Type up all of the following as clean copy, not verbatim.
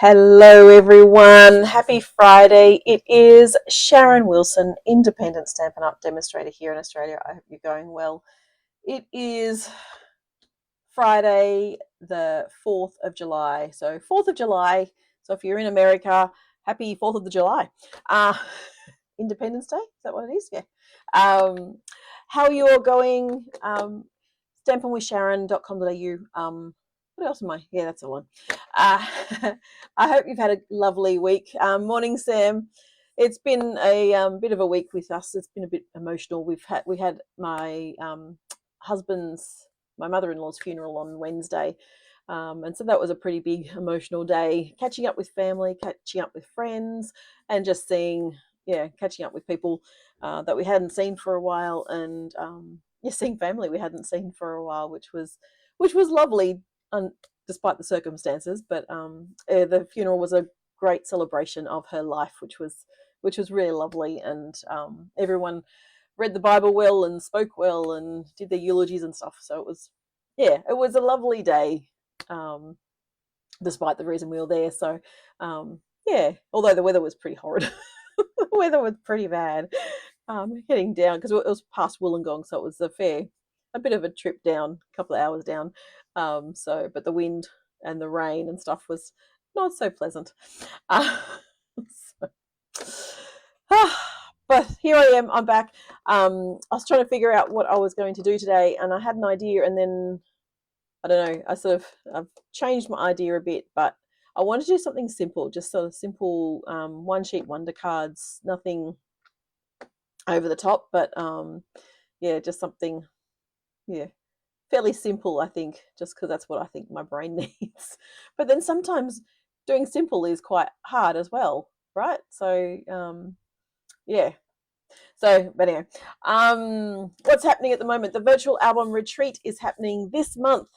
Hello everyone, happy Friday. It is Sharon Wilson, independent Stampin' Up demonstrator here in Australia. I hope you're going well. It is Friday the 4th of July. So 4th of July, so if you're in America, happy 4th of the July. Independence Day, is that what it is? Yeah. How are you all going? Stampinwithsharon.com.au. What else am I? Yeah, that's the one. I hope you've had a lovely week. Morning, Sam. It's been a bit of a week with us. It's been a bit emotional. We had my my mother-in-law's funeral on Wednesday, and so that was a pretty big emotional day. Catching up with family, catching up with friends, and just catching up with people that we hadn't seen for a while, and seeing family we hadn't seen for a while, which was lovely, despite the circumstances. But the funeral was a great celebration of her life, which was really lovely, and everyone read the Bible well and spoke well and did their eulogies and stuff. So it was a lovely day, despite the reason we were there. So although the weather was pretty horrid. The weather was pretty bad. Heading down, because it was past Wollongong, so it was a bit of a trip down, a couple of hours down. But the wind and the rain and stuff was not so pleasant. But here I am. I'm back. I was trying to figure out what I was going to do today, and I had an idea, and then I don't know. I've changed my idea a bit, but I want to do something simple, just sort of simple one sheet wonder cards, nothing over the top, but just something fairly simple, I think, just because that's what I think my brain needs. But then sometimes doing simple is quite hard as well, right? So but anyway, what's happening at the moment? The virtual album retreat is happening this month.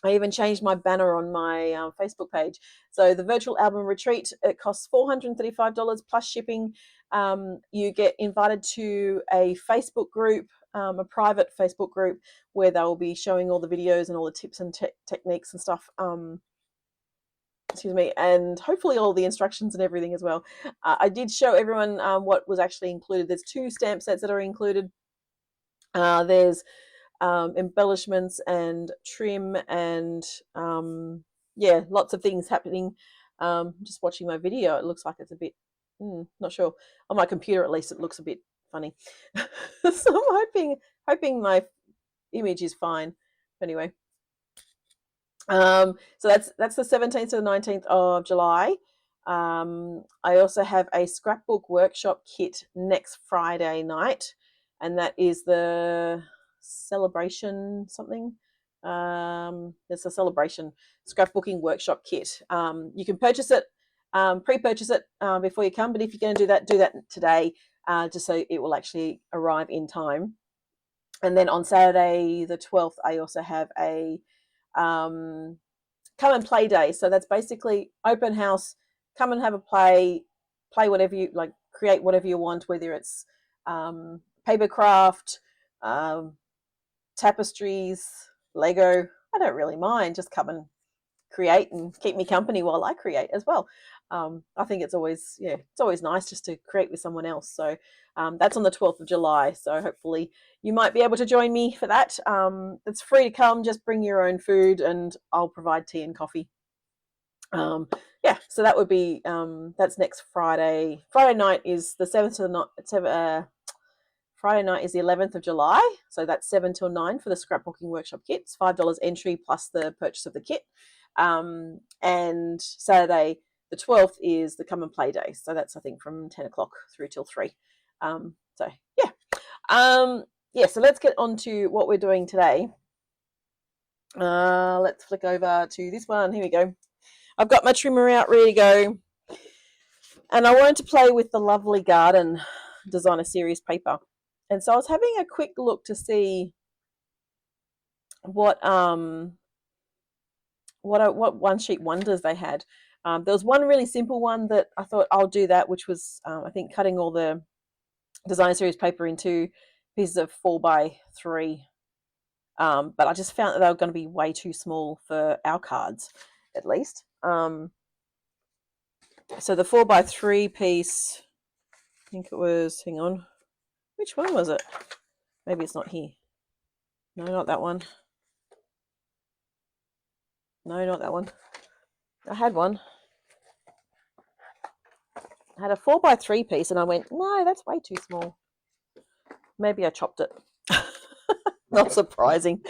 I even changed my banner on my Facebook page. So the virtual album retreat, it costs $435 plus shipping. You get invited to a Facebook group, a private Facebook group, where they'll be showing all the videos and all the tips and techniques and stuff. And hopefully all the instructions and everything as well. I did show everyone what was actually included. There's 2 stamp sets that are included. There's embellishments and trim and lots of things happening. Just watching my video, it looks like it's a bit not sure. On my computer at least it looks a bit funny. So I'm hoping my image is fine. Anyway, so that's the 17th to the 19th of July. I also have a scrapbook workshop kit next Friday night, and that is the celebration something. It's a celebration scrapbooking workshop kit. You can purchase it, pre-purchase it before you come, but if you're going to do that today, just so it will actually arrive in time. And then on Saturday the 12th, I also have a come and play day. So that's basically open house. Come and have a play whatever you like, create whatever you want, whether it's paper craft, tapestries, Lego. I don't really mind. Just come and create and keep me company while I create as well. I think it's always nice just to create with someone else. So that's on the 12th of July. So hopefully you might be able to join me for that. It's free to come. Just bring your own food and I'll provide tea and coffee. So that would be that's next Friday. Friday night is the 7th to the Friday night is the 11th of July, so that's 7 till 9 for the scrapbooking workshop kit. It's $5 entry plus the purchase of the kit. And Saturday the 12th is the come and play day, so that's I think from 10 o'clock through till 3. So let's get on to what we're doing today. Let's flick over to this one. Here we go. I've got my trimmer out ready to go, and I wanted to play with the Lovely Garden Designer Series paper. And so I was having a quick look to see what one sheet wonders they had. There was one really simple one that I thought I'll do that, which was I think cutting all the Designer Series paper into pieces of 4x3. But I just found that they were going to be way too small for our cards, at least. So the 4x3 piece, I think it was, hang on, which one was it? Maybe it's not here. No, not that one. No, not that one. I had one. I had a 4x3 piece and I went, no, that's way too small. Maybe I chopped it. Not surprising.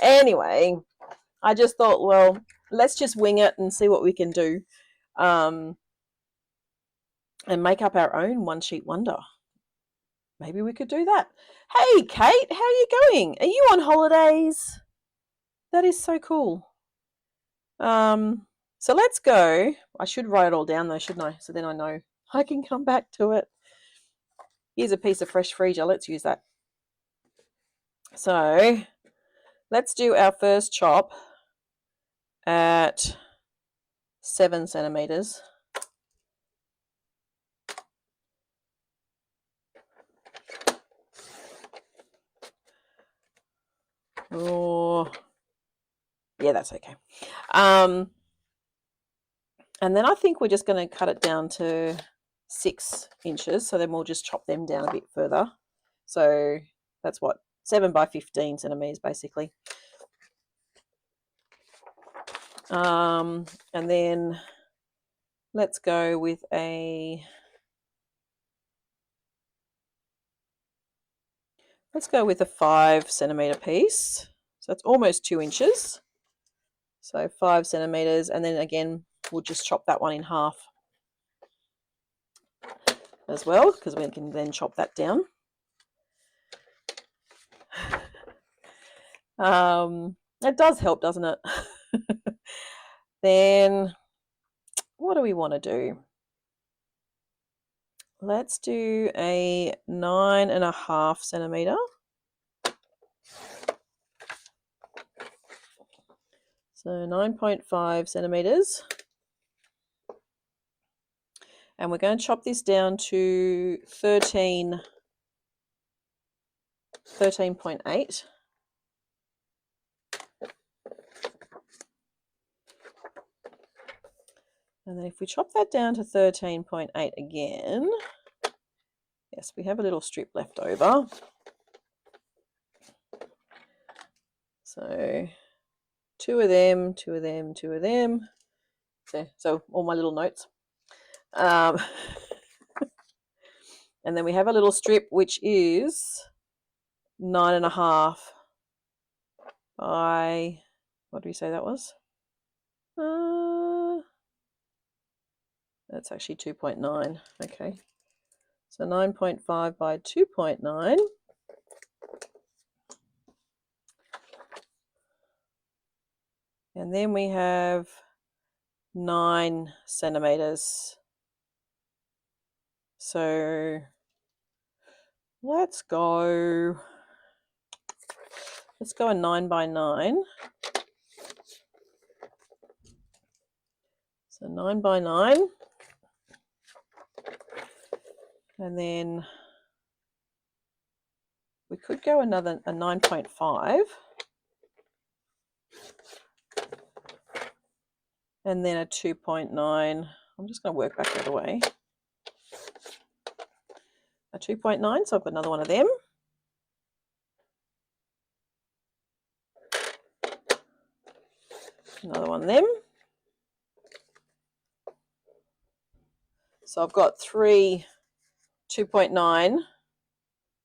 Anyway, I just thought, well, let's just wing it and see what we can do. And make up our own one sheet wonder. Maybe we could do that. Hey, Kate, how are you going? Are you on holidays? That is so cool. So let's go. I should write it all down though, shouldn't I? So then I know I can come back to it. Here's a piece of fresh freesia. Let's use that. So let's do our first chop at 7 centimeters. Oh, yeah, that's okay. And then I think we're just going to cut it down to 6 inches. So then we'll just chop them down a bit further. So that's what, 7 by 15 centimeters basically. And then let's go with a, let's go with a 5 centimeter piece. So it's almost 2 inches. So 5 centimeters, and then again, we'll just chop that one in half as well, because we can then chop that down. It does help, doesn't it? Then what do we want to do? Let's do a 9.5 centimeter. So 9.5 centimeters. And we're going to chop this down to 13.8. And then if we chop that down to 13.8 again, yes, we have a little strip left over. So 2 of them, 2 of them, 2 of them. So all my little notes. And then we have a little strip which is 9.5 by, what do we say that was? That's actually 2.9. Okay. So 9.5 by 2.9. And then we have 9 centimeters. So let's go a 9 by 9. So 9 by 9. And then we could go a 9.5. And then a 2.9. I'm just going to work back the other way. A 2.9, so I've got another one of them. Another one of them. So I've got 3 2.9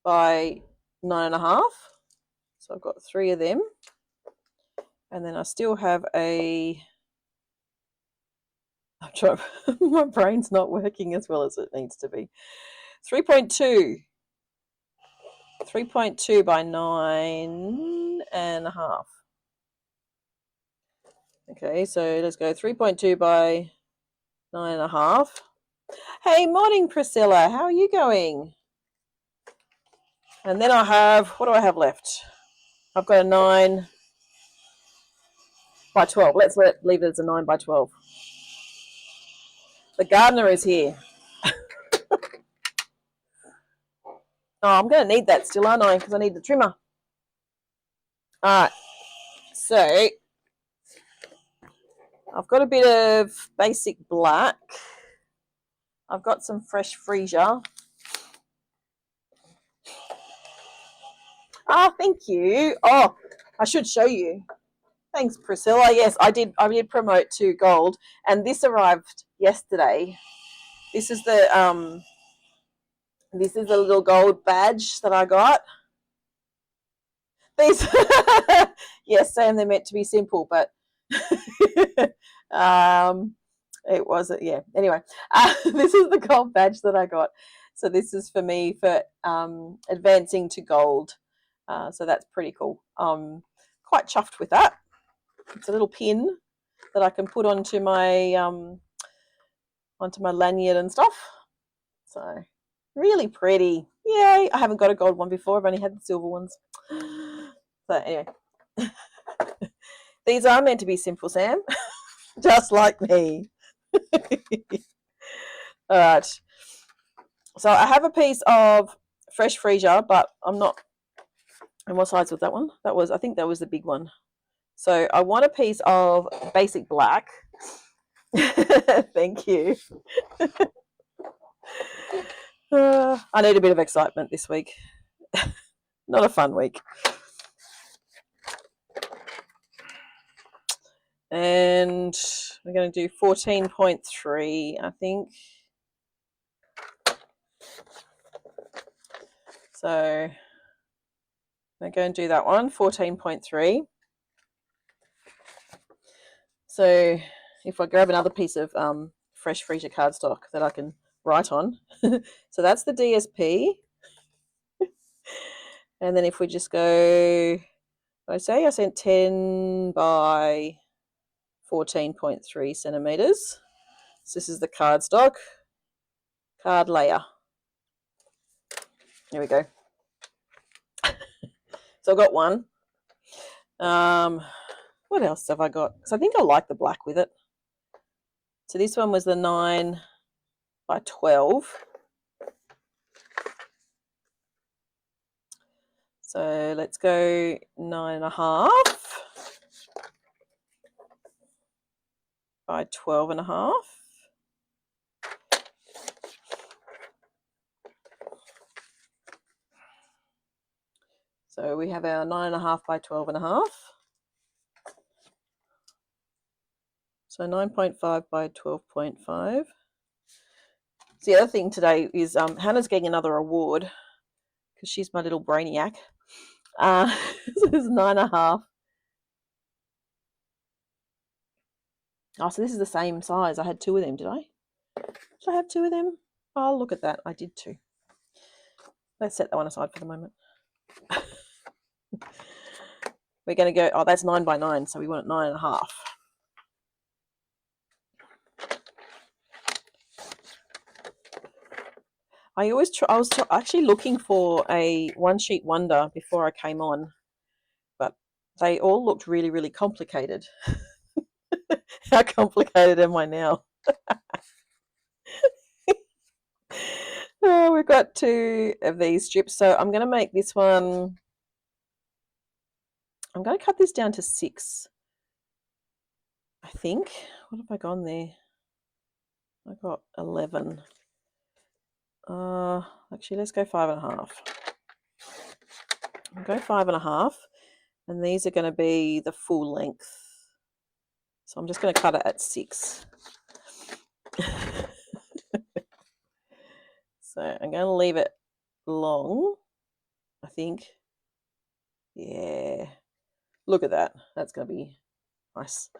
by 9.5. So I've got 3 of them. And then I still have a, I'm trying, my brain's not working as well as it needs to be. 3.2. 3.2 by 9.5. Okay, so let's go 3.2 by 9.5. Hey, morning, Priscilla. How are you going? And then I have, what do I have left? I've got a 9 by 12. Let's leave it as a 9 by 12. The gardener is here. Oh, I'm going to need that still, aren't I? Because I need the trimmer. All right. So I've got a bit of basic black. I've got some fresh freesia. Ah, thank you. Oh, I should show you. Thanks, Priscilla. Yes, I did promote to gold, and this arrived yesterday. This is the little gold badge that I got. These, yes, Sam, they're meant to be simple, but it wasn't. Yeah. Anyway, this is the gold badge that I got. So this is for me for advancing to gold. So that's pretty cool. Quite chuffed with that. It's a little pin that I can put onto my lanyard and stuff. So really pretty. Yay! I haven't got a gold one before. I've only had the silver ones. So anyway, these are meant to be simple, Sam, just like me. All right. So I have a piece of fresh freesia, but I'm not. And what size was that one? I think that was the big one. So I want a piece of basic black. Thank you. I need a bit of excitement this week. Not a fun week. And we're going to do 14.3, I think. So we're going to do that one, 14.3. So if I grab another piece of fresh freesia cardstock that I can write on. So that's the DSP. And then if we just go, I sent 10 by 14.3 centimeters. So this is the cardstock, card layer. There we go. So I've got one. What else have I got? Because I think I like the black with it. So this one was the 9 by 12. So let's go 9.5 by 12.5. So we have our 9.5 by 12.5. So 9.5 by 12.5. So the other thing today is Hannah's getting another award because she's my little brainiac. So this is 9.5. Oh, so this is the same size. I had two of them, did I? Did I have two of them? Oh, look at that. I did two. Let's set that one aside for the moment. We're going to go, oh, that's 9 by 9, so we want 9.5. I was actually looking for a one sheet wonder before I came on, but they all looked really, really complicated. How complicated am I now? Oh, we've got two of these strips, so I'm going to make this one. I'm going to cut this down to 6. I think. What have I gone there? I got 11. Actually, let's go 5.5. I'll go 5.5, and these are going to be the full length. So I'm just going to cut it at 6. So I'm going to leave it long, I think. Yeah. Look at that. That's going to be nice.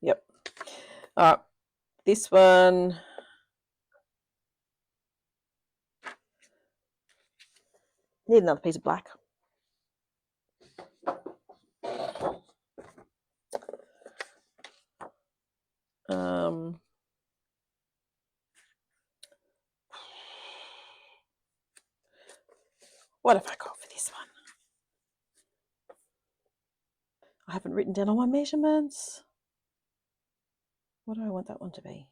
Yep. All right. This one. Need another piece of black. What have I got for this one? I haven't written down all my measurements. What do I want that one to be?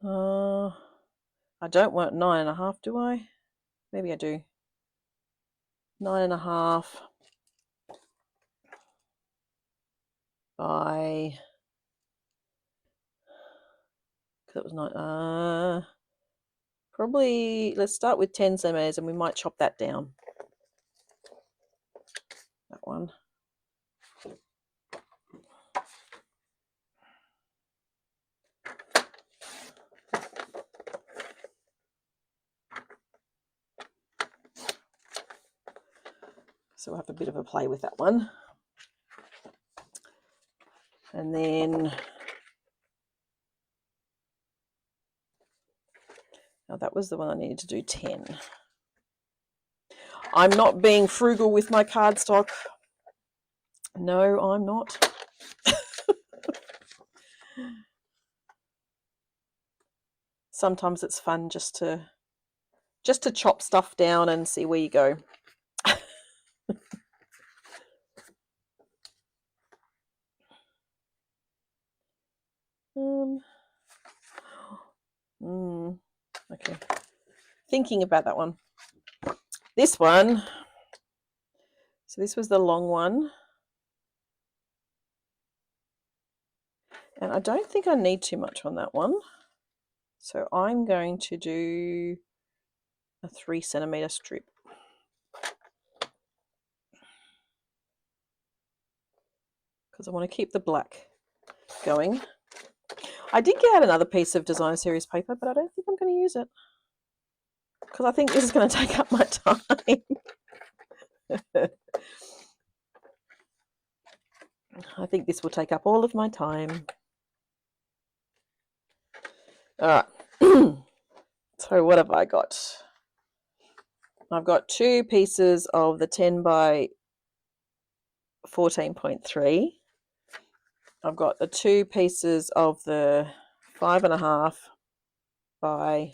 I don't want 9.5, do I? maybe I do 9.5 by, because it was not, probably, let's start with 10 centimeters and we might chop that down. That one. So we'll have a bit of a play with that one. And then, now that was the one I needed to do 10. I'm not being frugal with my cardstock. No, I'm not. Sometimes it's fun just to chop stuff down and see where you go. Okay. Thinking about that one. This one. So this was the long one. And I don't think I need too much on that one. So I'm going to do a 3 centimeter strip. Because I want to keep the black going. I did get out another piece of design series paper, but I don't think I'm going to use it. Because I think this is going to take up my time. I think this will take up all of my time. All right. So what have I got? I've got 2 pieces of the 10 by 14.3. I've got the 2 pieces of the 5.5 by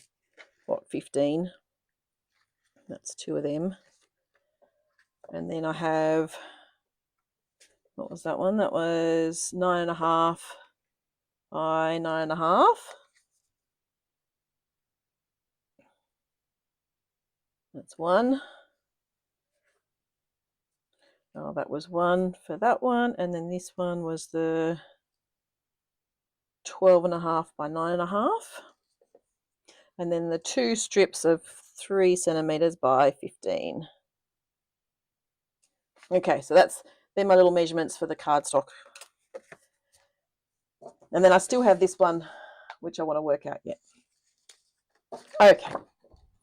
15. That's 2 of them. And then I have, what was that one? That was 9.5 by 9.5. That's 1. Oh, that was 1 for that one. And then this one was the 12.5 by 9.5. And then the 2 strips of 3 centimeters by 15. Okay, so they're my little measurements for the cardstock. And then I still have this one, which I want to work out yet. Okay,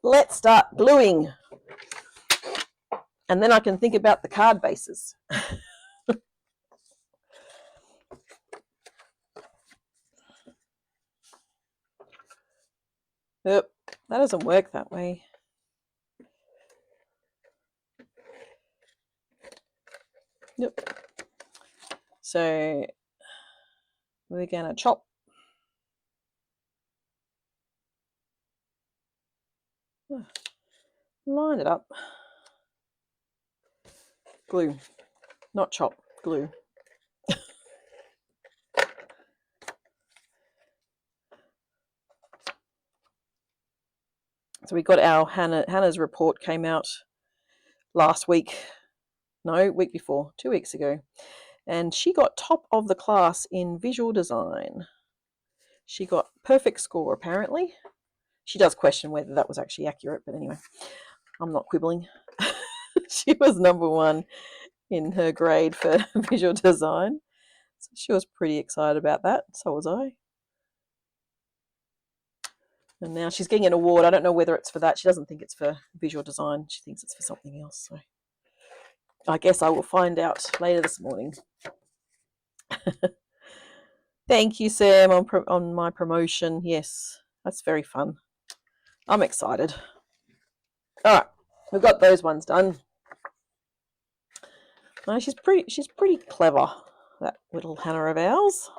let's start gluing. And then I can think about the card bases. Yep, that doesn't work that way. Yep. So we're going to chop. Line it up. Glue. Not chop, glue. So we got our Hannah's report came out last week. No, week before, 2 weeks ago. And she got top of the class in visual design. She got perfect score, apparently. She does question whether that was actually accurate, but anyway, I'm not quibbling. She was number 1 in her grade for visual design. So she was pretty excited about that. So was I. And now she's getting an award. I don't know whether it's for that. She doesn't think it's for visual design. She thinks it's for something else. So I guess I will find out later this morning. Thank you, Sam, on my promotion. Yes, that's very fun. I'm excited. All right, we've got those ones done. Oh, she's pretty clever, that little Hannah of ours.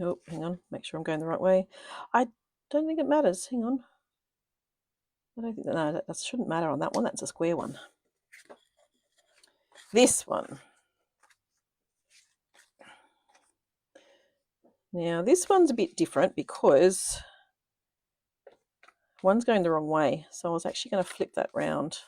Oh, hang on, make sure I'm going the right way. I don't think it matters. Hang on. I don't think that, no, that shouldn't matter on that one. That's a square one. This one. Now this one's a bit different because one's going the wrong way. So I was actually going to flip that round.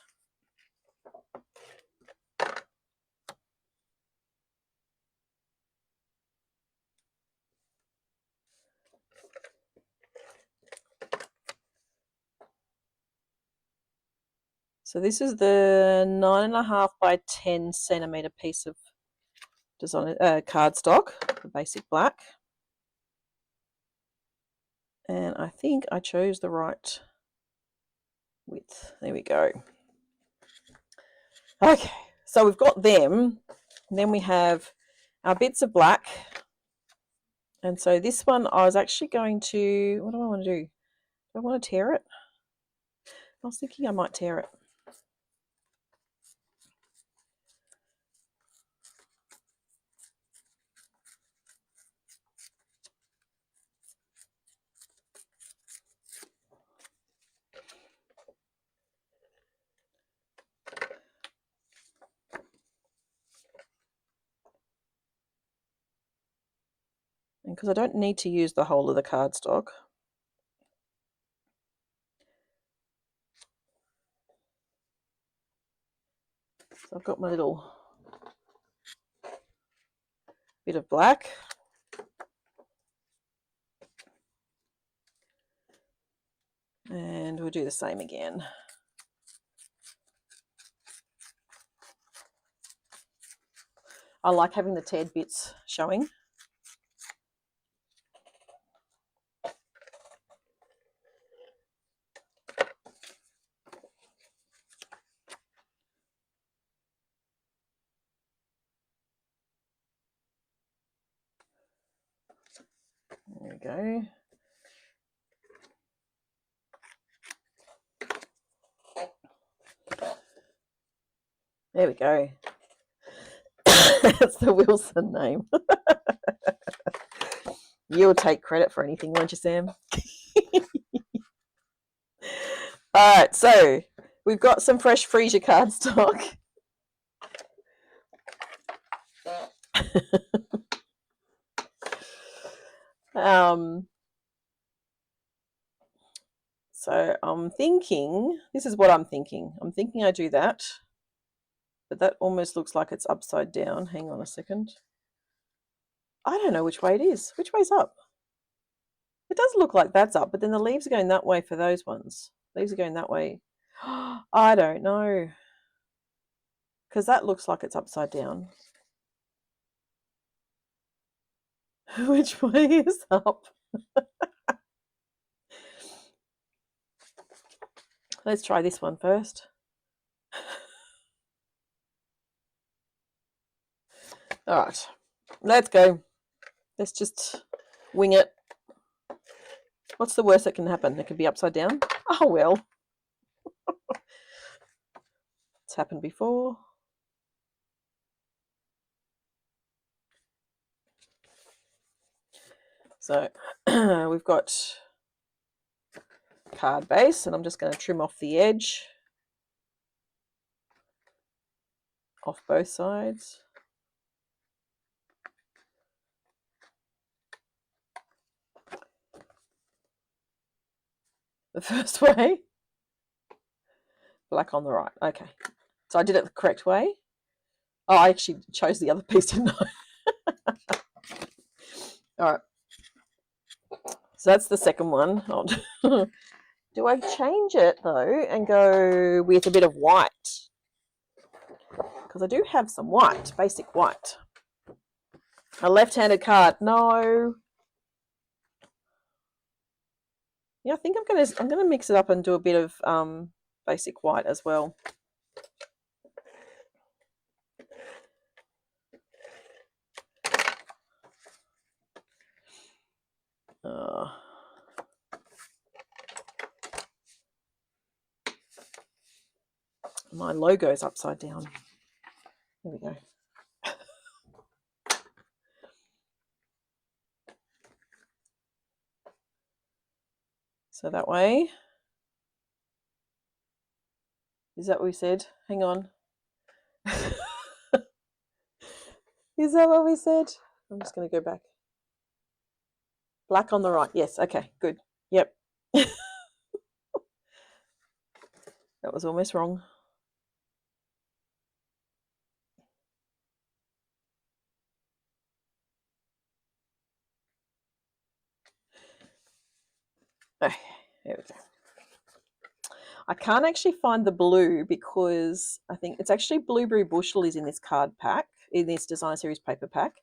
So this is the 9.5 by 10 centimeter piece of design cardstock, the basic black. And I think I chose the right width. There we go. Okay, so we've got them. And then we have our bits of black. And so this one I was actually going to, what do I want to do? Do I want to tear it? I was thinking I might tear it. And because I don't need to use the whole of the cardstock, so I've got my little bit of black. And we'll do the same again. I like having the teared bits showing. There we go. There we go. That's the Wilson name. You'll take credit for anything, won't you, Sam? All right, so we've got some fresh freesia cardstock. So I'm thinking, this is what I'm thinking. I'm thinking I do that, but that almost looks like it's upside down. Hang on a second. I don't know which way it is. Which way's up? It does look like that's up, but then the leaves are going that way for those ones. Leaves are going that way. I don't know. Because that looks like it's upside down. Which way is up? Let's try this one first. All right, let's go. Let's just wing it. What's the worst that can happen? It could be upside down. Oh, well. It's happened before. So we've got card base, and I'm just going to trim off the edge off both sides. The first way, black on the right. Okay, so I did it the correct way. Oh, I actually chose the other piece, didn't I? All right, so that's the second one. Do I change it though and go with a bit of white? Because I do have some white, basic white. A left-handed card. No. Yeah, I think I'm gonna mix it up and do a bit of basic white as well. My logo's upside down. There we go. So that way Is that what we said? Hang on. Is that what we said? I'm just going to go back. Black on the right. Yes. Okay, good. Yep. That was almost wrong. Okay, there we go. I can't actually find the blue because I think it's actually Blueberry Bushel is in this card pack, in this design series paper pack,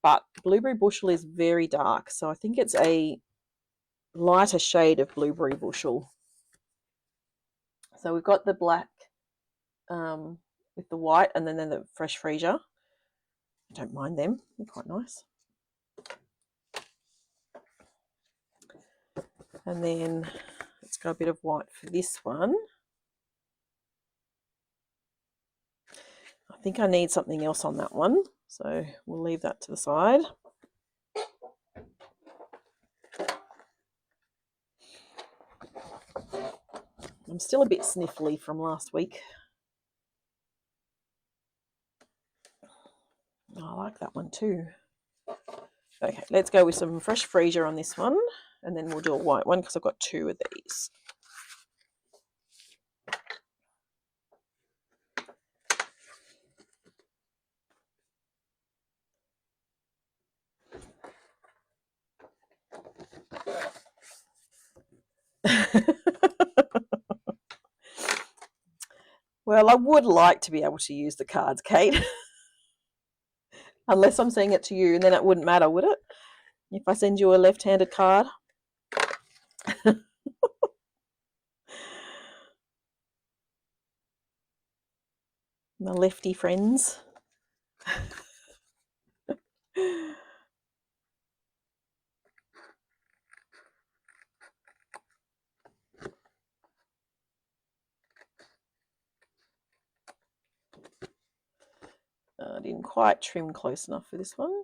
but Blueberry Bushel is very dark, so I think it's a lighter shade of Blueberry Bushel. So we've got the black with the white and then the fresh freesia. I don't mind them, they're quite nice. And then let's go a bit of white for this one. I think I need something else on that one, so we'll leave that to the side. I'm still a bit sniffly from last week. Oh, I like that one too. Okay, let's go with some fresh freesia on this one, and then we'll do a white one because I've got two of these. Well, I would like to be able to use the cards, Kate. Unless I'm saying it to you, and then it wouldn't matter, would it? If I send you a left-handed card. My lefty friends. I didn't quite trim close enough for this one.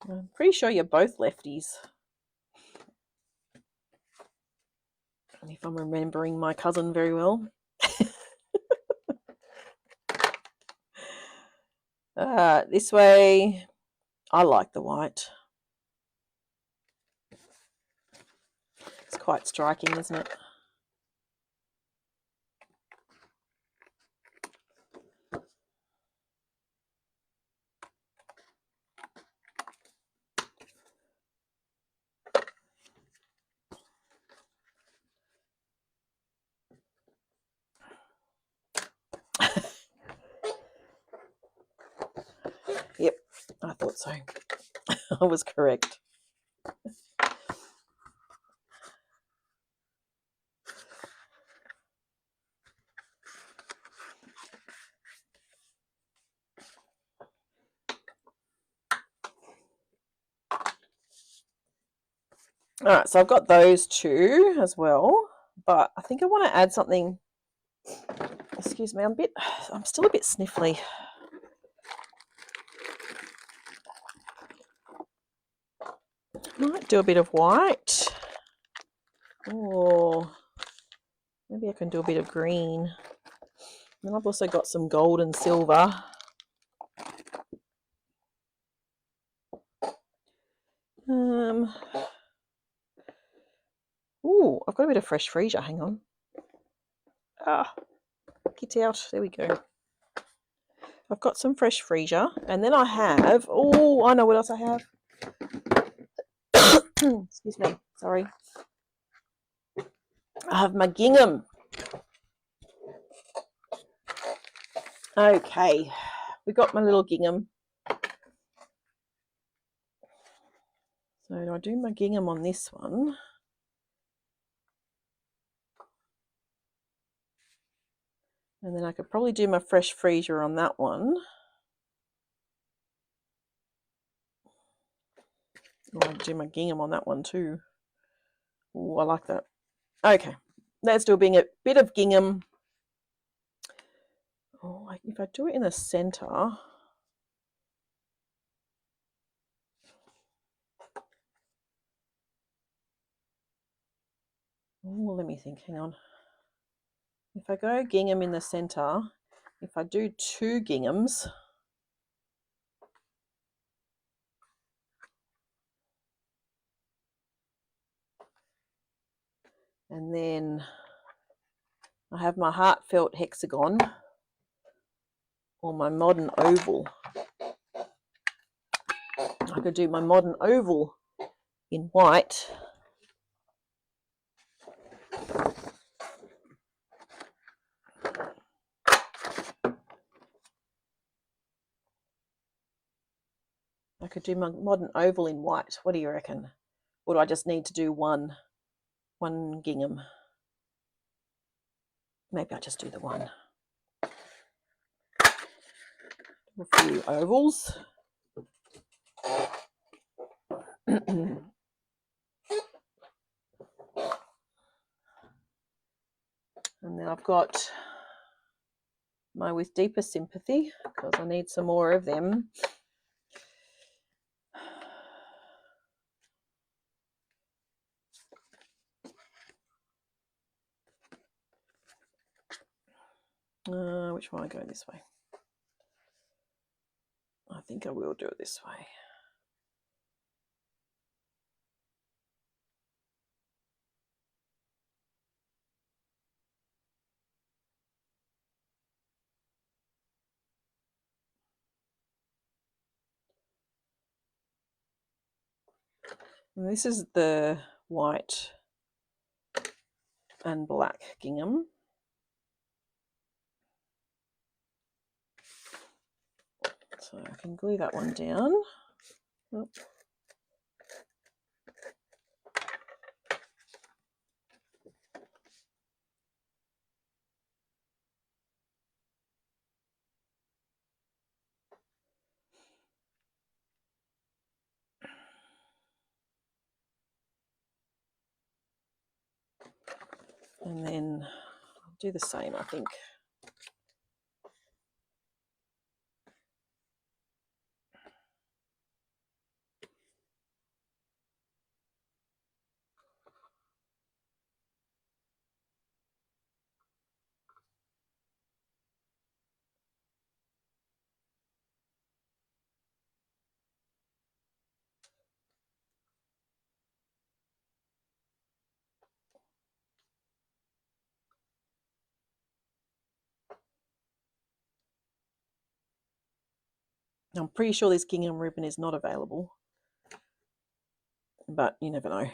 I'm pretty sure you're both lefties. If I'm remembering my cousin very well. This way, I like the white. It's quite striking, isn't it? Yep, I thought so. I was correct. All right, so I've got those two as well, but I think I want to add something. Excuse me, I'm still a bit sniffly. Might do a bit of white, or maybe I can do a bit of green. And I've also got some gold and silver. Ooh, I've got a bit of fresh freesia. Hang on. Get out. There we go. I've got some fresh freesia, and then I have. Oh, I know what else I have. Excuse me. Sorry. I have my gingham. Okay, we got my little gingham. So do I do my gingham on this one? And then I could probably do my fresh freesia on that one. Or I'll do my gingham on that one too. Oh, I like that. Okay, let's do a bit of gingham Oh, if I do it in the center, oh, let me think, hang on. If I go gingham in the center, if I do 2 ginghams, and then I have my heartfelt hexagon or my modern oval. I could do my modern oval in white. I could do my modern oval in white. What do you reckon? Or do I just need to do one gingham? Maybe I just do the one. A few ovals. And then I've got my With Deeper Sympathy, because I need some more of them. Which one? I go this way. I think I will do it this way. And this is the white and black gingham. So I can glue that one down. Oh. And then I'll do the same, I think. I'm pretty sure this gingham ribbon is not available, but you never know.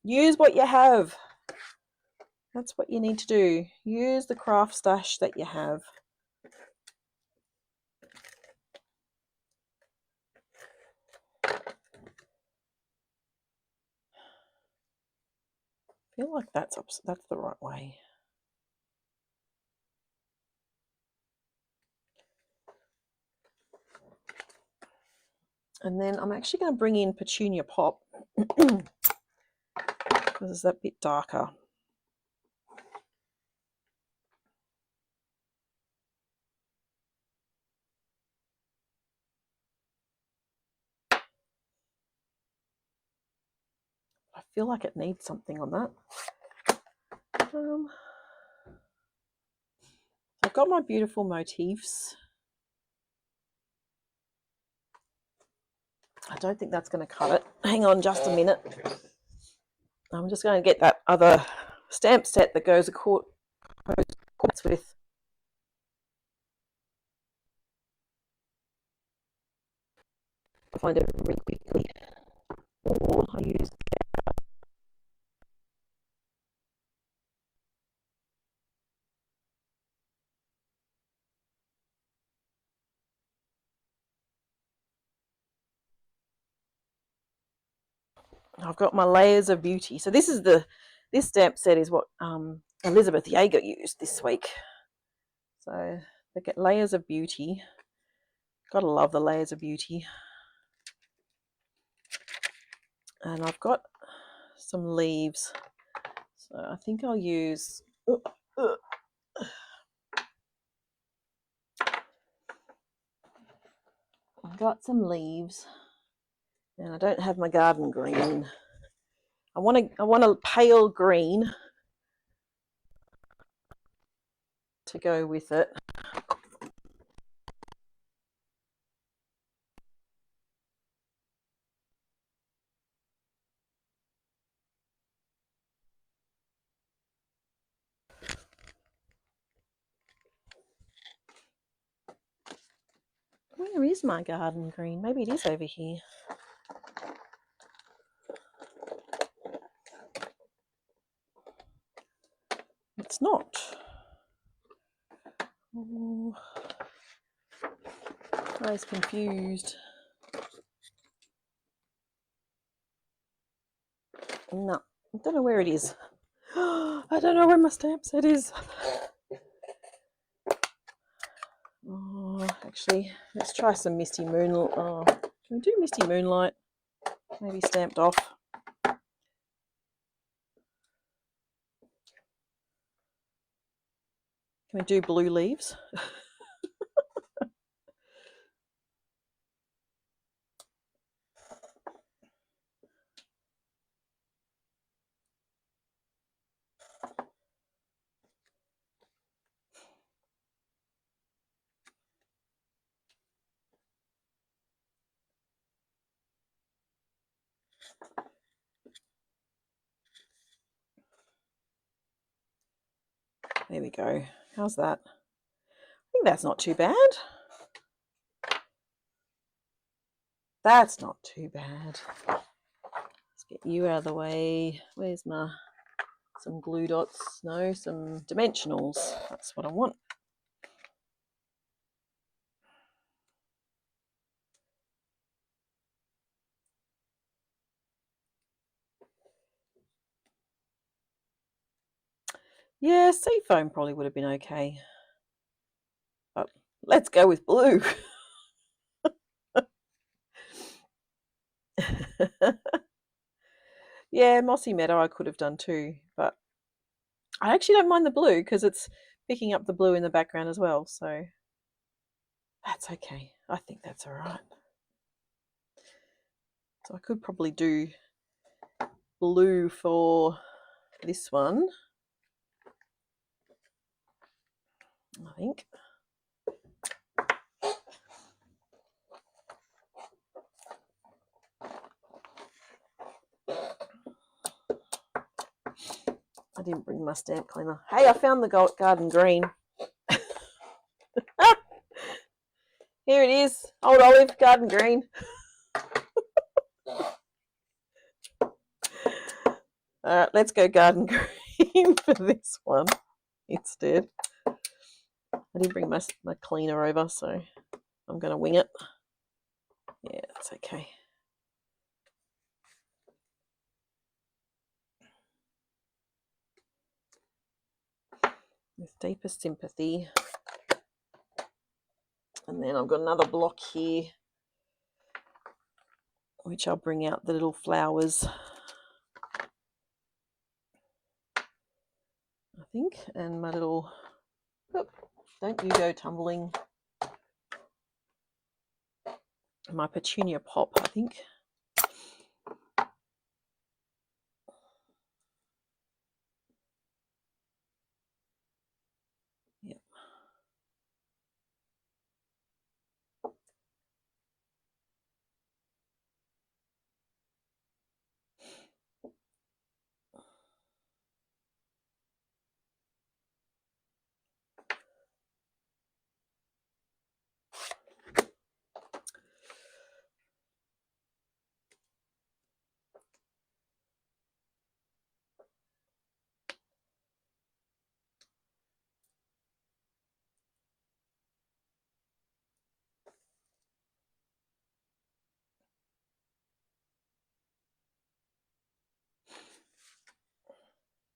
Use what you have. That's what you need to do. Use the craft stash that you have. I feel like that's the right way. And then I'm actually going to bring in Petunia Pop because it's that bit darker. I feel like it needs something on that. I've got my beautiful motifs. I don't think that's going to cut it. Hang on just a minute. I'm just going to get that other stamp set that goes with. I'll find it really quickly. Or I use I've got my Layers of Beauty. So this stamp set is what Elizabeth Yeager used this week. So they get Layers of Beauty. Gotta love the Layers of Beauty. And I've got some leaves. So I think I'll use got some leaves, and I don't have my garden green. I want a pale green to go with it. Where is my garden green? Maybe it is over here. It's not. Oh, I was confused. No, I don't know where it is. I don't know where my stamp set is. Oh, actually, let's try some Misty Moonlight. Oh, can we do Misty Moonlight? Maybe stamped off. Can we do blue leaves? There we go. How's that? I think that's not too bad. That's not too bad. Let's get you out of the way. Where's my some glue dots? No, some dimensionals. That's what I want. Yeah, seafoam probably would have been okay. But let's go with blue. Yeah, Mossy Meadow I could have done too, but I actually don't mind the blue because it's picking up the blue in the background as well, so that's okay. I think that's all right. So I could probably do blue for this one, I think. I didn't bring my stamp cleaner. Hey, I found the garden green. Here it is. Old olive, garden green. All right, let's go garden green for this one instead. I didn't bring my cleaner over, so I'm going to wing it. Yeah, that's okay. With deepest sympathy. And then I've got another block here, which I'll bring out the little flowers, I think, and my little, oh, don't you go tumbling, my petunia pop, I think. Yep.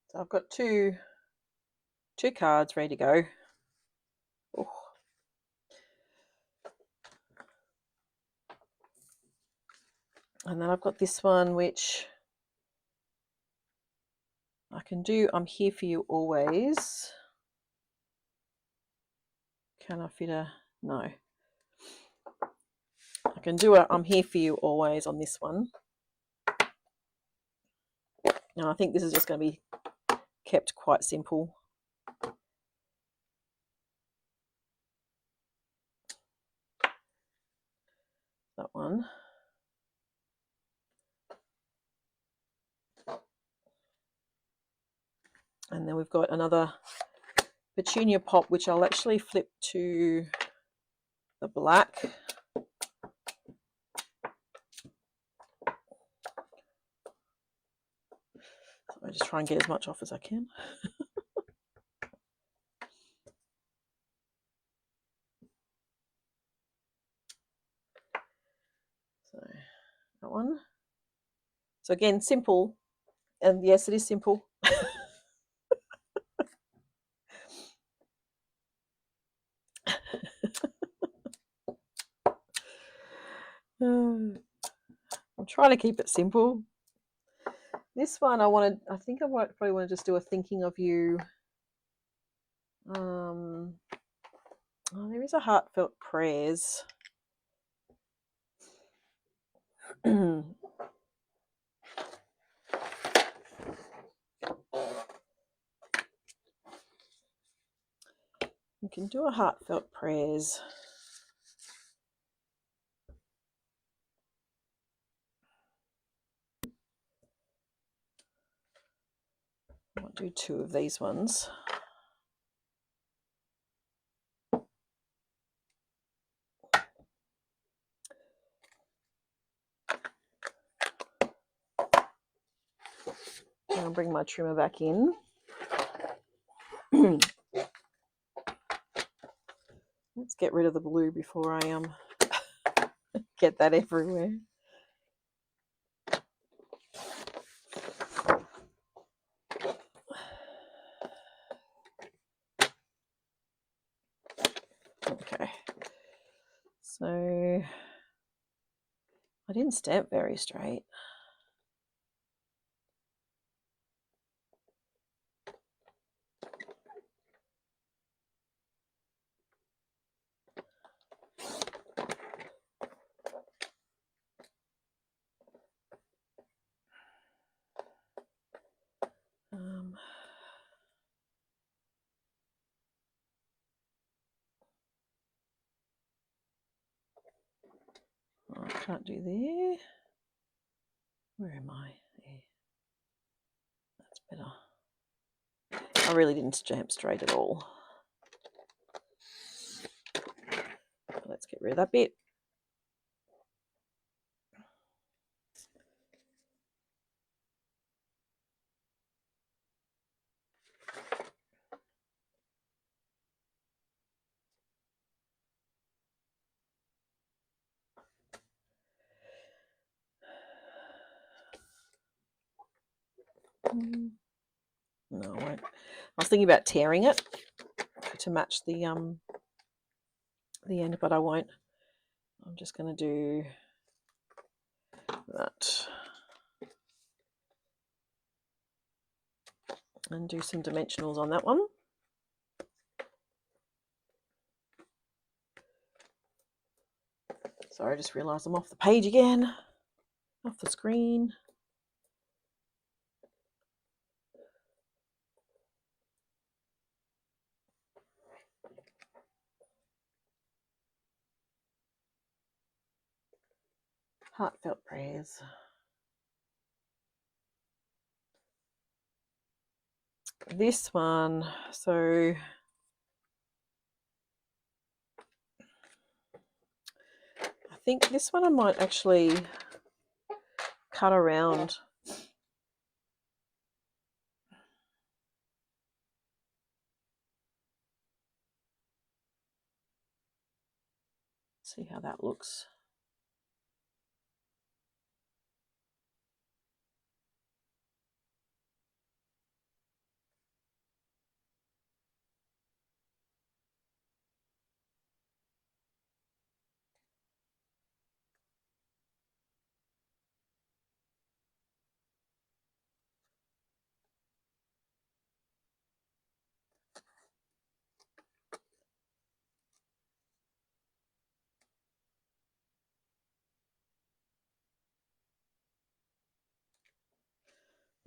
So I've got two cards ready to go. Oh. And then I've got this one, which I can do. I'm here for you always. Can I fit a? No. I can do a I'm here for you always on this one. Now I think this is just going to be kept quite simple. That one. And then we've got another petunia pop, which I'll actually flip to the black. So I just try and get as much off as I can. So that one. So again, simple. And yes, it is simple. I'm trying to keep it simple. This one I think I might probably want to just do a thinking of you. Oh, there is a heartfelt prayers. We can do a heartfelt prayers. I'll do 2 of these ones. I'll bring my trimmer back in. Let's get rid of the blue before I get that everywhere. Okay, so I didn't stamp very straight. I can't do there. Where am I? There. That's better. I really didn't stamp straight at all. Let's get rid of that bit. No, I won't. I was thinking about tearing it to match the end, but I won't. I'm just going to do that and do some dimensionals on that one. Sorry, I just realised I'm off the page again, off the screen. Heartfelt prayers. This one, so I think this one I might actually cut around. See how that looks.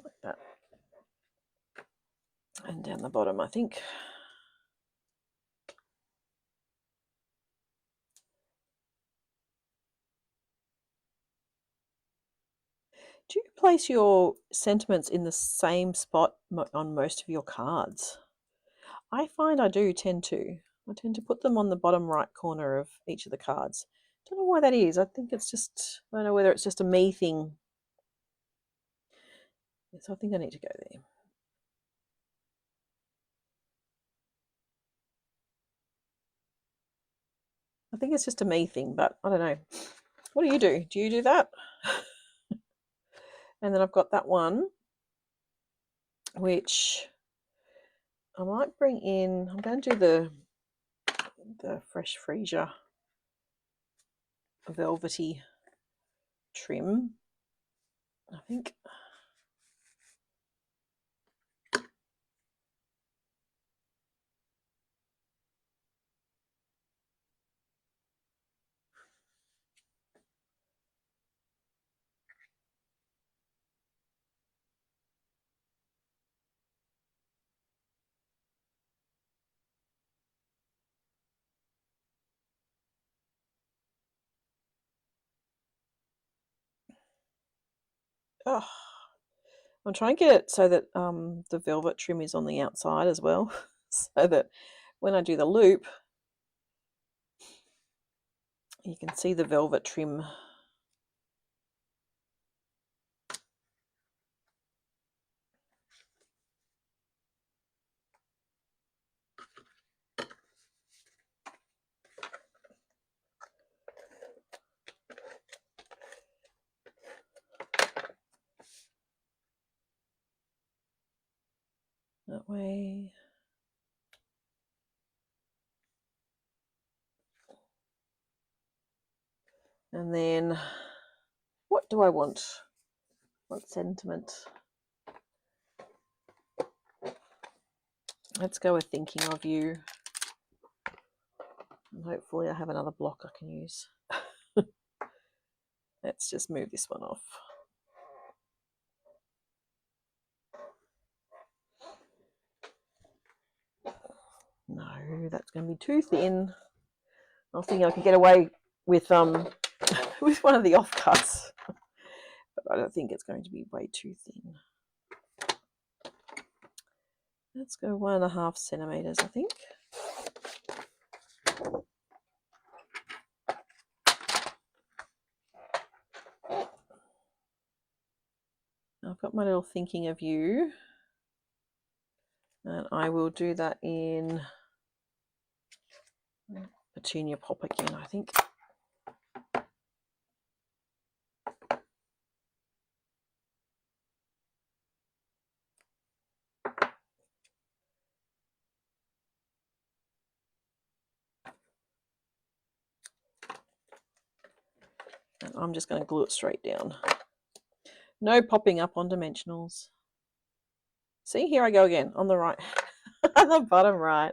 like that. And down the bottom, I think. Do you place your sentiments in the same spot on most of your cards? I find I do tend to. I tend to put them on the bottom right corner of each of the cards. Don't know why that is. I think it's just, I don't know whether it's just a me thing. So I think I need to go there. I think it's just a me thing, but I don't know. What do you do? Do you do that? And then I've got that one, which I might bring in. I'm going to do the Fresh Freesia velvety trim, I think. Oh, I'm trying to get it so that the velvet trim is on the outside as well, so that when I do the loop, you can see the velvet trim. That way. And then, what do I want? What sentiment? Let's go with thinking of you. And hopefully I have another block I can use. Let's just move this one off. No, that's going to be too thin. I was thinking I could get away with with one of the offcuts, but I don't think it's going to be way too thin. Let's go 1.5 centimeters, I think. I've got my little thinking of you, and I will do that in Petunia Pop again, I think. And I'm just going to glue it straight down. No popping up on dimensionals. See, here I go again on the right, on the bottom right.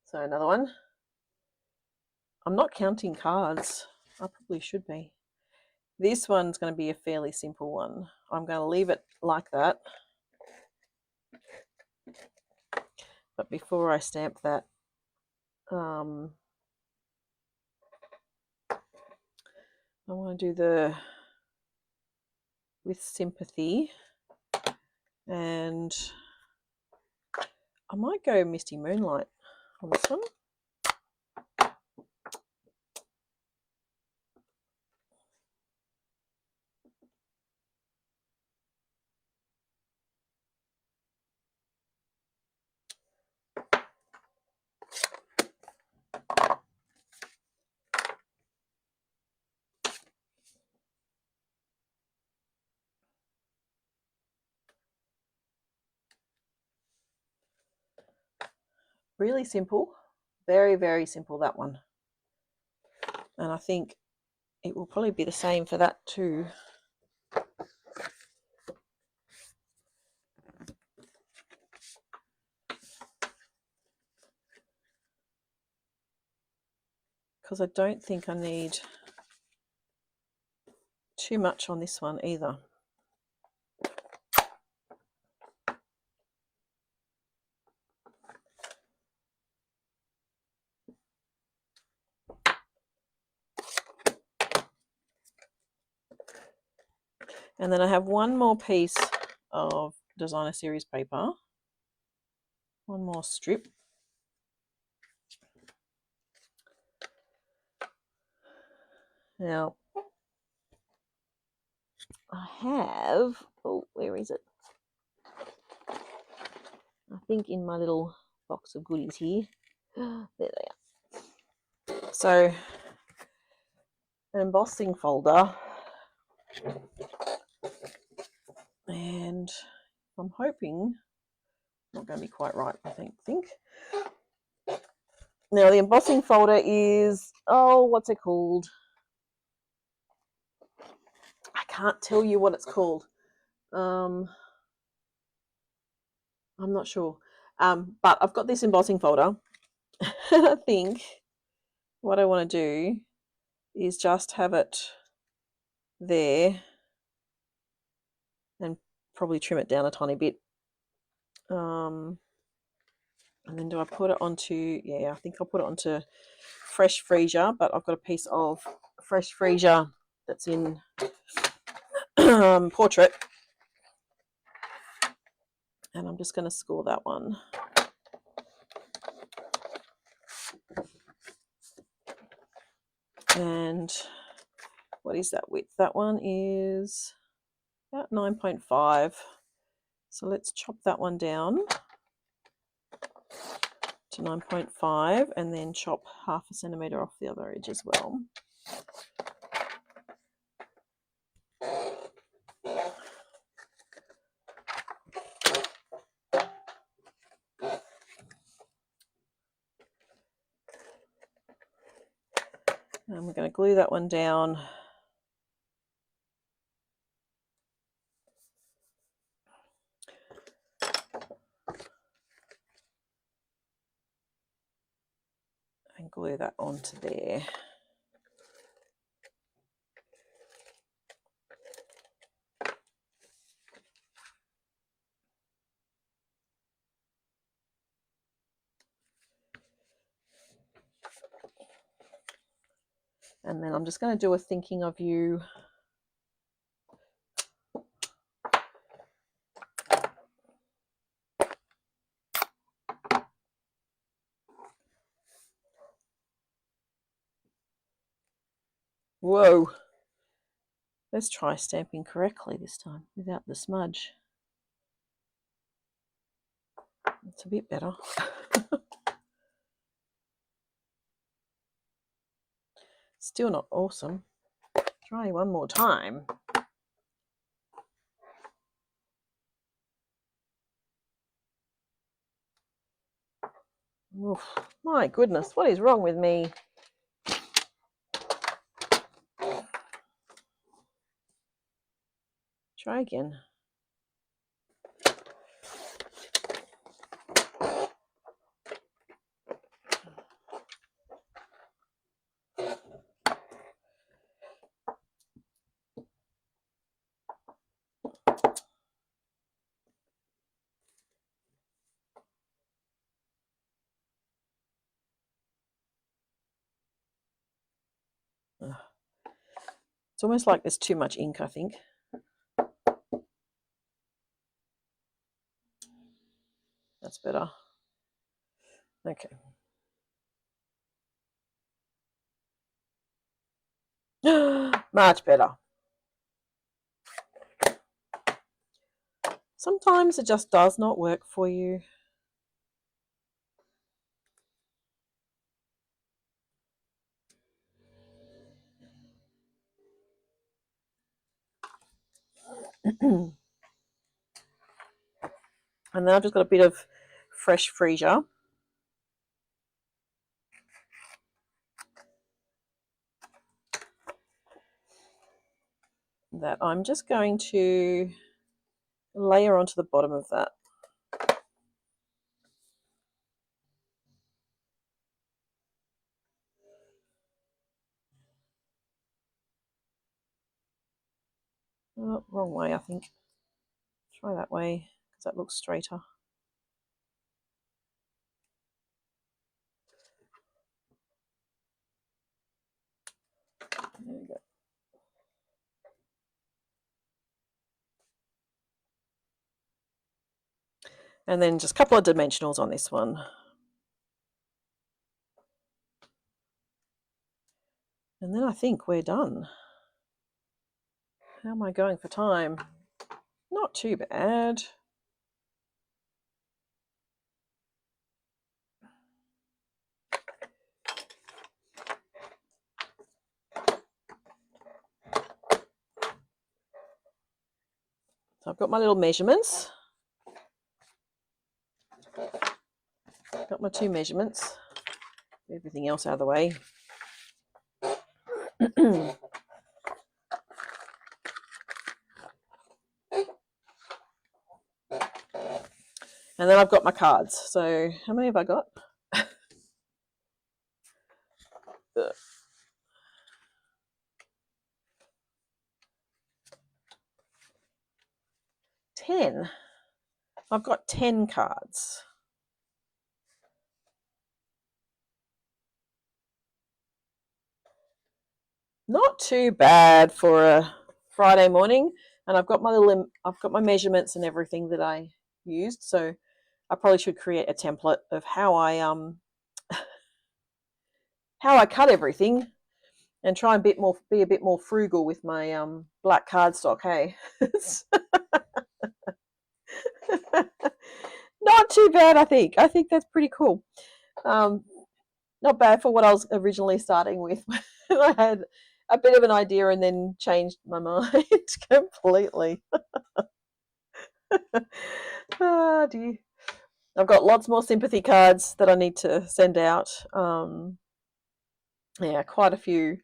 So another one. I'm not counting cards. I probably should be. This one's going to be a fairly simple one. I'm going to leave it like that. But before I stamp that, I want to do the with sympathy, and I might go Misty Moonlight on this one. Really simple, very, very simple, that one. And I think it will probably be the same for that too. Because I don't think I need too much on this one either. And then I have one more piece of designer series paper, one more strip. Now I have, oh, where is it? I think in my little box of goodies here. There they are. So an embossing folder, and I'm hoping not going to be quite right, I think. Now the embossing folder is, oh, what's it called? I can't tell you what it's called. I'm not sure. But I've got this embossing folder, and I think what I want to do is just have it there and probably trim it down a tiny bit. And then do I put it onto, yeah, I think I'll put it onto fresh freesia, but I've got a piece of fresh freesia that's in portrait, and I'm just going to score that one. And what is that width? That one is about 9.5. So let's chop that one down to 9.5 and then chop 0.5 centimetre off the other edge as well. And we're going to glue that one down. And glue that onto there. And then I'm just going to do a thinking of you. Whoa. Let's try stamping correctly this time without the smudge. It's a bit better. Still not awesome. Try one more time. Oof, my goodness, what is wrong with me? Try again. It's almost like there's too much ink, I think. That's better. Okay. Much better. Sometimes it just does not work for you. And then I've just got a bit of fresh freesia. That I'm just going to layer onto the bottom of that. wrong way, I think. Try that way, because that looks straighter. There we go. And then just a couple of dimensionals on this one. And then I think we're done. How am I going for time? Not too bad. So I've got my little measurements. Got my 2 measurements. Everything else out of the way. And then I've got my cards. So how many have I got? 10. I've got 10 cards. Not too bad for a Friday morning. And I've got my measurements and everything that I used. So I probably should create a template of how I cut everything, and try and be a bit more frugal with my black cardstock. Hey, not too bad. I think that's pretty cool. Not bad for what I was originally starting with. I had a bit of an idea and then changed my mind completely. Oh dear. I've got lots more sympathy cards that I need to send out. Yeah, quite a few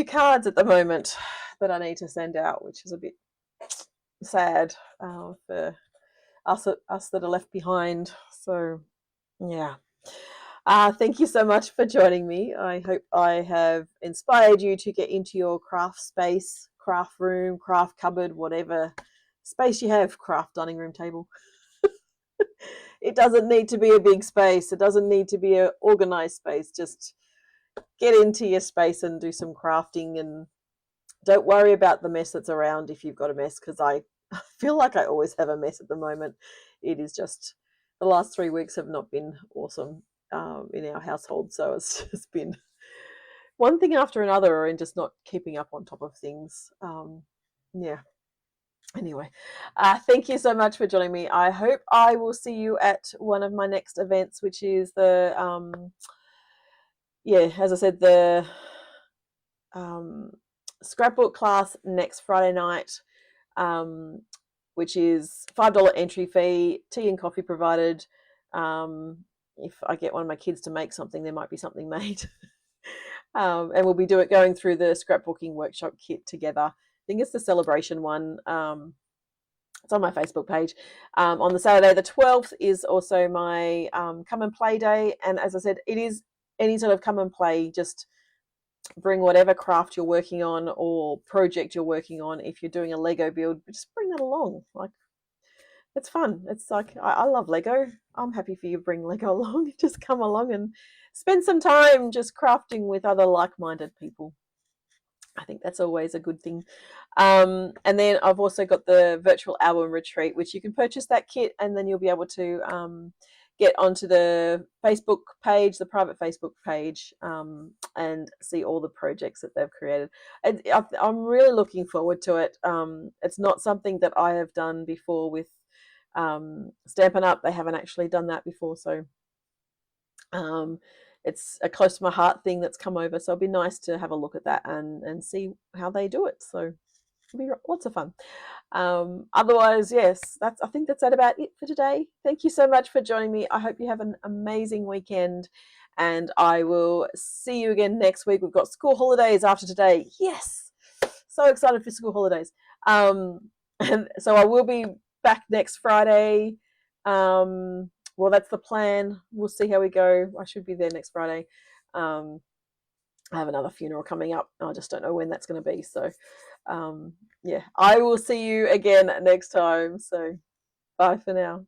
cards at the moment that I need to send out, which is a bit sad for us that are left behind. So yeah. Thank you so much for joining me. I hope I have inspired you to get into your craft space, craft room, craft cupboard, whatever space you have, craft dining room table. It doesn't need to be a big space. It doesn't need to be an organized space. Just get into your space and do some crafting, and don't worry about the mess that's around if you've got a mess, because I feel like I always have a mess at the moment. It is just, the last 3 weeks have not been awesome in our household, so it's just been one thing after another and just not keeping up on top of things. Yeah. Anyway, thank you so much for joining me. I hope I will see you at one of my next events, which is the yeah, as I said, the scrapbook class next Friday night, which is $5 entry fee, tea and coffee provided. If I get one of my kids to make something, there might be something made. And we'll be going through the scrapbooking workshop kit together. I think it's the celebration one. It's on my Facebook page. On the Saturday the 12th is also my come and play day. And as I said, it is any sort of come and play. Just bring whatever craft you're working on or project you're working on. If you're doing a Lego build, just bring that along. Like, it's fun. It's like, I love Lego. I'm happy for you to bring Lego along. Just come along and spend some time just crafting with other like-minded people. I think that's always a good thing. And then I've also got the virtual album retreat, which you can purchase that kit, and then you'll be able to get onto the Facebook page, the private Facebook page, and see all the projects that they've created. And I'm really looking forward to it. It's not something that I have done before with Stampin' Up. They haven't actually done that before, so it's a close to my heart thing that's come over. So it'll be nice to have a look at that and see how they do it. So it'll be lots of fun. Otherwise, yes, I think that's about it for today. Thank you so much for joining me. I hope you have an amazing weekend, and I will see you again next week. We've got school holidays after today. Yes, so excited for school holidays. And so I will be back next Friday. Well, that's the plan. We'll see how we go. I should be there next Friday. I have another funeral coming up. I just don't know when that's going to be. So Yeah, I will see you again next time. So bye for now.